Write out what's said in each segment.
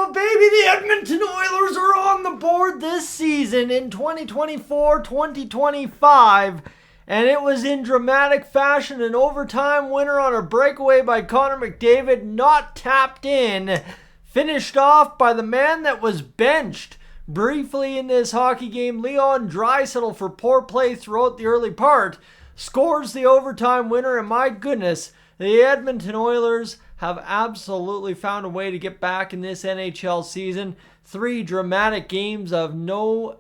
but baby, the Edmonton Oilers are on the board this season in 2024-2025. And it was in dramatic fashion, an overtime winner on a breakaway by Connor McDavid, not tapped in. Finished off by the man that was benched briefly in this hockey game, Leon Draisaitl, for poor play throughout the early part. Scores the overtime winner, and my goodness, the Edmonton Oilers have absolutely found a way to get back in this NHL season. 3 dramatic games of no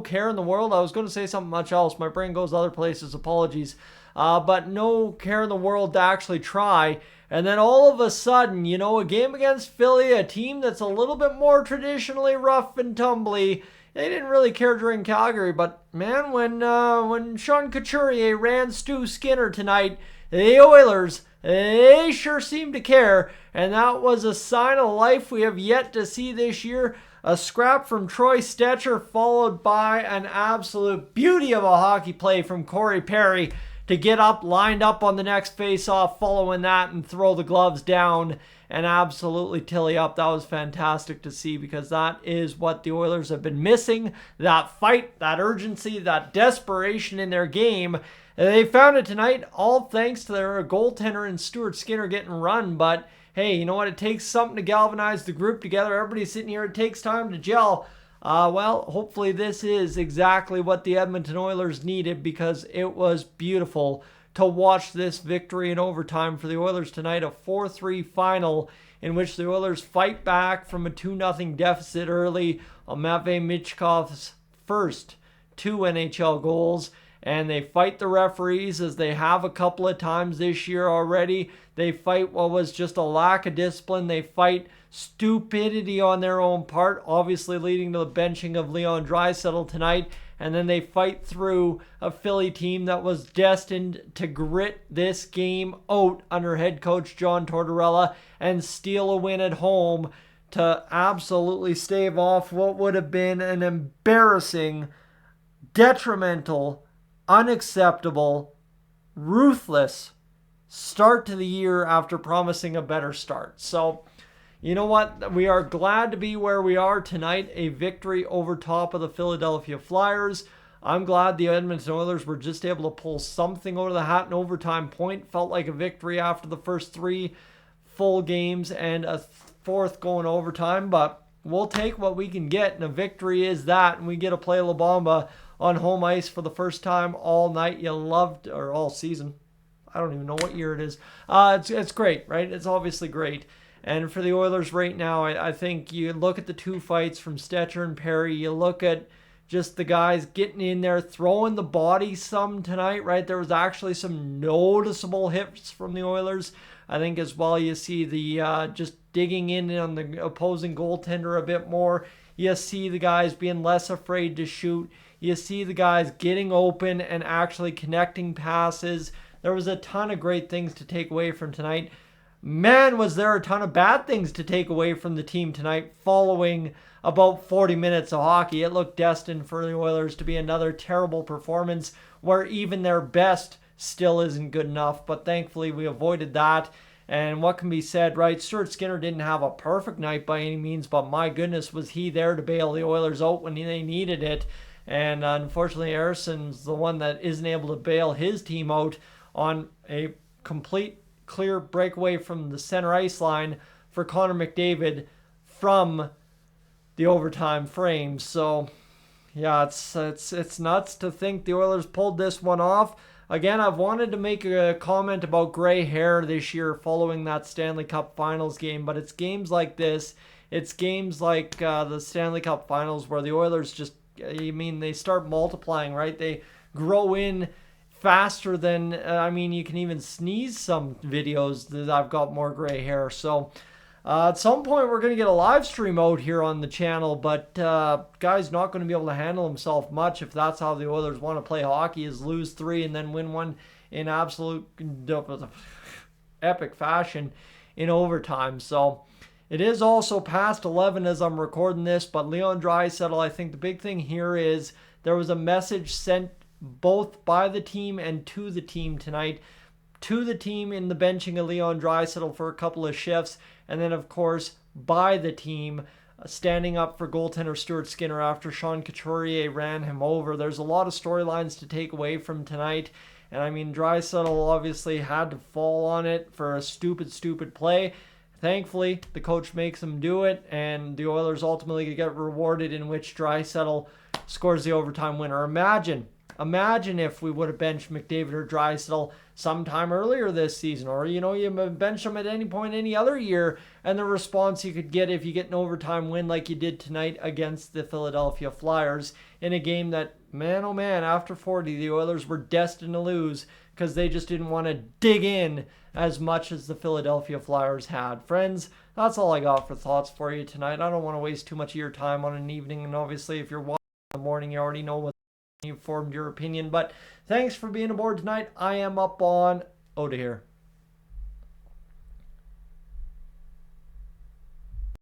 care in the world. I was going to say something much else. My brain goes other places. Apologies. But no care in the world to actually try. And then all of a sudden, a game against Philly, a team that's a little bit more traditionally rough and tumbly. They didn't really care during Calgary, but man, when Sean Couturier ran Stu Skinner tonight, the Oilers, they sure seem to care, and that was a sign of life we have yet to see this year. A scrap from Troy Stecher, followed by an absolute beauty of a hockey play from Corey Perry to get up, lined up on the next face-off, following that and throw the gloves down and absolutely tilly up. That was fantastic to see, because that is what the Oilers have been missing. That fight, that urgency, that desperation in their game. They found it tonight, all thanks to their goaltender and Stuart Skinner getting run. But hey, you know what? It takes something to galvanize the group together. Everybody's sitting here. It takes time to gel. Well, hopefully this is exactly what the Edmonton Oilers needed, because it was beautiful to watch this victory in overtime for the Oilers tonight. A 4-3 final in which the Oilers fight back from a 2-0 deficit early on Matvei Michkov's first 2 NHL goals. And they fight the referees, as they have a couple of times this year already. They fight what was just a lack of discipline. They fight stupidity on their own part, obviously leading to the benching of Leon Draisaitl tonight. And then they fight through a Philly team that was destined to grit this game out under head coach John Tortorella and steal a win at home to absolutely stave off what would have been an embarrassing, detrimental, unacceptable, ruthless start to the year after promising a better start. So, you know what? We are glad to be where we are tonight. A victory over top of the Philadelphia Flyers. I'm glad the Edmonton Oilers were just able to pull something out of the hat in overtime point. Felt like a victory after the first 3 full games and a 4th going overtime, but we'll take what we can get, and a victory is that, and we get to play La Bamba on home ice for the first time all night. You loved, or all season. I don't even know what year it is. It's great, right? It's obviously great. And for the Oilers right now, I think you look at the 2 fights from Stecher and Perry. You look at just the guys getting in there, throwing the body some tonight, right? There was actually some noticeable hits from the Oilers. I think as well you see the just digging in on the opposing goaltender a bit more. You see the guys being less afraid to shoot. You see the guys getting open and actually connecting passes. There was a ton of great things to take away from tonight. Man, was there a ton of bad things to take away from the team tonight following about 40 minutes of hockey. It looked destined for the Oilers to be another terrible performance where even their best still isn't good enough. But thankfully, we avoided that. And what can be said, right? Stuart Skinner didn't have a perfect night by any means, but my goodness, was he there to bail the Oilers out when they needed it. And unfortunately, Harrison's the one that isn't able to bail his team out on a complete clear breakaway from the center ice line for Connor McDavid from the overtime frame. So, yeah, it's nuts to think the Oilers pulled this one off. Again, I've wanted to make a comment about gray hair this year following that Stanley Cup Finals game, but it's games like this. It's games like the Stanley Cup Finals where the Oilers just, they start multiplying, right? They grow in faster than, you can even sneeze some videos that I've got more gray hair. So at some point we're going to get a live stream out here on the channel, but guy's not going to be able to handle himself much if that's how the Oilers want to play hockey, is lose 3 and then win 1 in absolute epic fashion in overtime. So it is also past 11 as I'm recording this, but Leon Draisaitl, I think the big thing here is there was a message sent both by the team and to the team tonight. to the team in the benching of Leon Draisaitl for a couple of shifts, and then of course by the team standing up for goaltender Stuart Skinner after Sean Couturier ran him over. There's a lot of storylines to take away from tonight. And I mean, Draisaitl obviously had to fall on it for a stupid play. Thankfully, the coach makes him do it, and the Oilers ultimately get rewarded, in which Draisaitl scores the overtime winner. Imagine if we would have benched McDavid or Draisaitl sometime earlier this season, or you bench them at any point any other year, and the response you could get if you get an overtime win like you did tonight against the Philadelphia Flyers in a game that, man oh man, after 40 the Oilers were destined to lose because they just didn't want to dig in as much as the Philadelphia Flyers had. Friends, that's all I got for thoughts for you tonight. I don't want to waste too much of your time on an evening, and obviously if you're watching in the morning you already know what you've formed your opinion. But thanks for being aboard tonight. I am up on out of here.